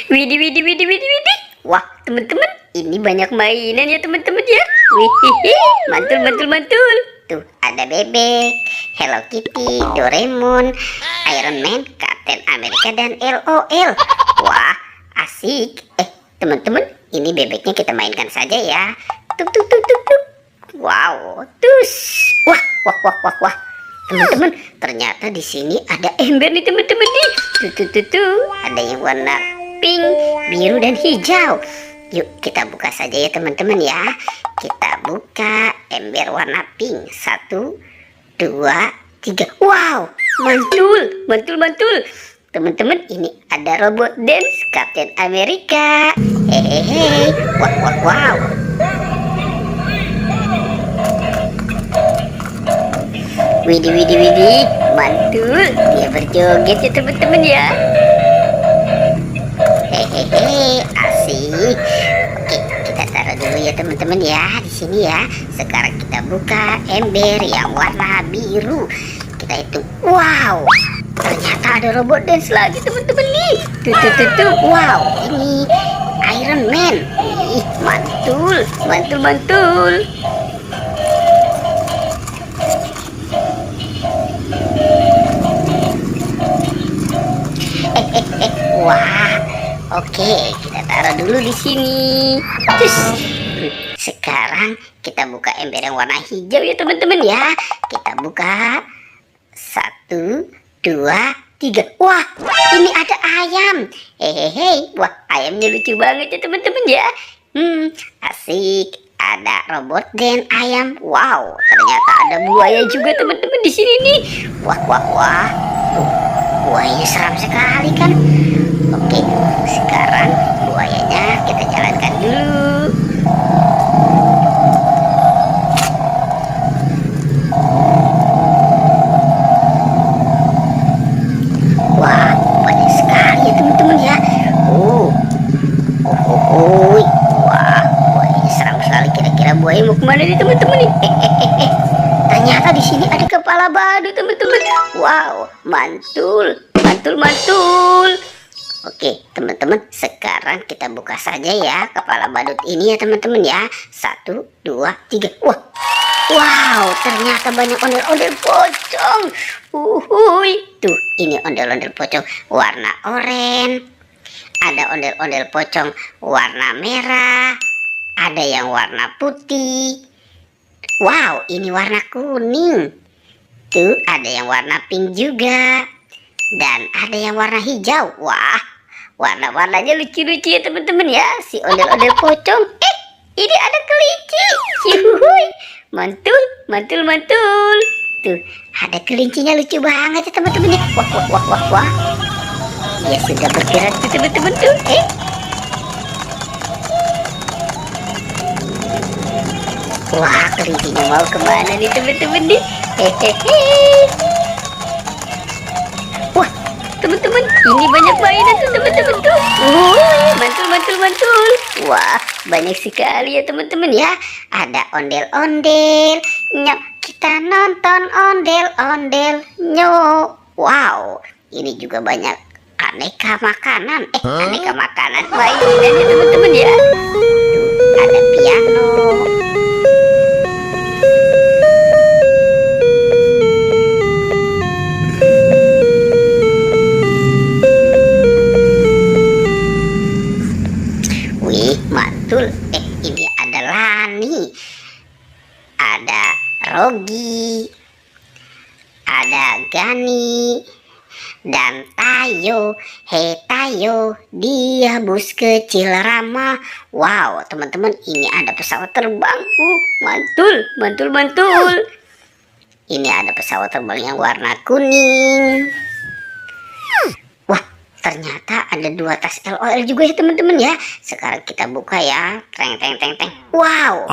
Widih, widih, widih, widih, widih. Wah, teman-teman, ini banyak mainan ya teman-teman ya. Wih, mantul, mantul, mantul. Tuh, ada bebek, Hello Kitty, Doraemon, Iron Man, Captain America, dan LOL. Wah, asik. Teman-teman, ini bebeknya kita mainkan saja ya. Tuk, tuk, tuk, tuk, tuk. Wow, tus. Wah, wah, wah, wah, wah. Teman-teman, ternyata di sini ada ember nih teman-teman nih. Tuh, ada yang warna pink, biru, dan hijau. Yuk kita buka saja ya teman-teman ya. Kita buka ember warna pink. 1, 2, 3. Wow, mantul, mantul, mantul. Teman-teman, ini ada robot dance Captain America. Hehehe. Wah, wah, wow. Widih, widih, widih, mantul. Dia berjoget ya teman-teman ya. Hehehe, asik. Oke, kita taruh dulu ya teman-teman ya di sini ya. Sekarang kita buka ember yang warna biru. Kita hitung. Wow, ternyata ada robot dance lagi teman-teman nih. Tuh. Wow, ini Iron Man. Ih, mantul, mantul, mantul. Wah, oke, kita taruh dulu di sini. Terus, sekarang kita buka ember yang warna hijau ya teman-teman ya. Kita buka 1, 2, 3. Wah, ini ada ayam. Hehehe, wah ayamnya lucu banget ya teman-teman ya. Asik. Ada robot dan ayam. Wow, ternyata ada buaya juga teman-teman di sini nih. Wah, wah, wah. Tuh, buayanya seram sekali kan. Oke, sekarang buayanya kita jalankan dulu. Wah, banyak sekali ya teman-teman ya. Wah, buayanya seram sekali. Kira-kira buaya mau kemana nih teman-teman nih? Ternyata di sini ada kepala badut teman-teman. Wow, mantul, mantul, mantul. Oke teman-teman, sekarang kita buka saja ya kepala badut ini ya teman-teman ya. 1, 2, 3. Wah, wow, ternyata banyak ondel-ondel pocong. Tuh, ini ondel-ondel pocong warna oranye. Ada ondel-ondel pocong warna merah. Ada yang warna putih. Wow, ini warna kuning. Tuh, ada yang warna pink juga. Dan ada yang warna hijau. Wah, warna-warnanya lucu-lucu ya teman-teman ya. Si ondel-ondel pocong. Ini ada kelinci. Yuhui, mantul, mantul, mantul. Tuh, ada kelincinya lucu banget ya teman-teman ya. Wah, wah, wah, wah, wah. Dia sudah bergerak tuh teman-teman tuh. Wah, kelincinya mau kemana nih teman-teman nih? Hehehe. Wah, teman-teman, ini banyak mainan tuh teman-teman tuh. Mantul, mantul, mantul. Wah, banyak sekali ya teman-teman ya. Ada ondel-ondel. Nyok, kita nonton ondel-ondel. Nyok. Wow, ini juga banyak aneka makanan. Aneka makanan mainan ya teman-teman ya. Tuh, ada piano. Mantul. Ini ada Lani, ada Rogi, ada Gani, dan Tayo. Hei Tayo, dia bus kecil ramah. Wow, teman-teman, ini ada pesawat terbang. Mantul, mantul, mantul. Ini ada pesawat terbang yang warna kuning. Ternyata ada 2 tas LOL juga ya teman-teman ya. Sekarang kita buka ya. Teng. Wow.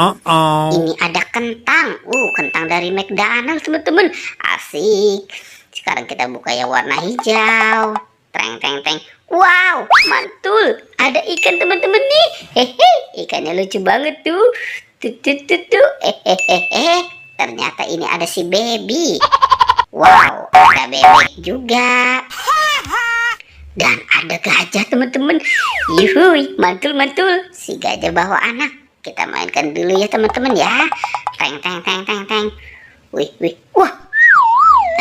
Ini ada kentang. Kentang dari McDonald's teman-teman. Asik. Sekarang kita buka yang warna hijau. Teng. Wow, mantul. Ada ikan teman-teman nih. Hehe, ikannya lucu banget tuh. Tuh. Ternyata ini ada si baby. Wow, ada bebek juga. Dan ada gajah teman-teman. Yuhui, mantul-mantul. Si gajah bawa anak. Kita mainkan dulu ya teman-teman ya. Teng teng teng teng teng. Wih wih. Wah,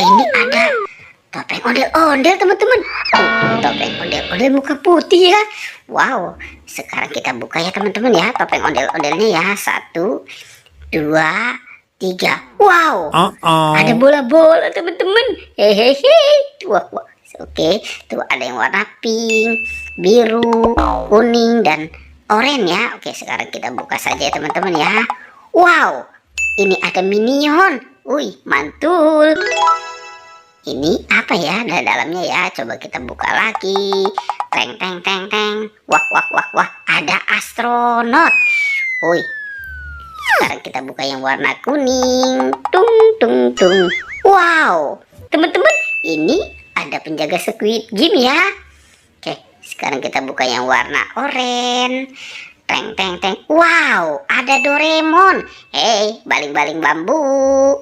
ini ada topeng ondel-ondel teman-teman. Topeng ondel-ondel muka putih ya. Wow, sekarang kita buka ya teman-teman ya. Topeng ondel-ondelnya ya. 1, 2, 3. Wow, ada bola-bola teman-teman. Hehehe. Wah, wah. Oke, tuh ada yang warna pink, biru, kuning, dan oranye ya. Oke, sekarang kita buka saja ya teman-teman ya. Wow, ini ada minion. Wih, mantul. Ini apa ya dalamnya ya? Coba kita buka lagi. Teng teng teng teng. Wah wah wah wah, ada astronot. Wih, sekarang kita buka yang warna kuning. Tung tung tung. Wow, teman-teman, ini ada penjaga Squid Game ya. Oke, sekarang kita buka yang warna oranye. Teng teng teng. Wow, ada Doraemon. Hei, baling-baling bambu.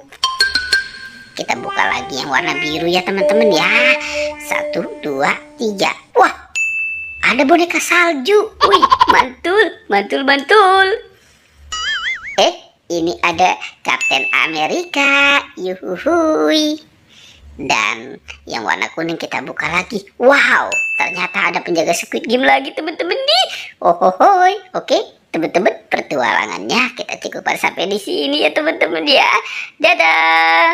Kita buka lagi yang warna biru ya teman-teman ya. 1, 2, 3. Wah, ada boneka salju. Wih, mantul, mantul, mantul. Ini ada Kapten Amerika. Yuhuhui. Dan yang warna kuning kita buka lagi. Wow, ternyata ada penjaga Squid Game lagi teman-teman nih. Ohohoi. Oke, teman-teman, pertualangannya kita cukup sampai di sini ya teman-teman ya. Dadah.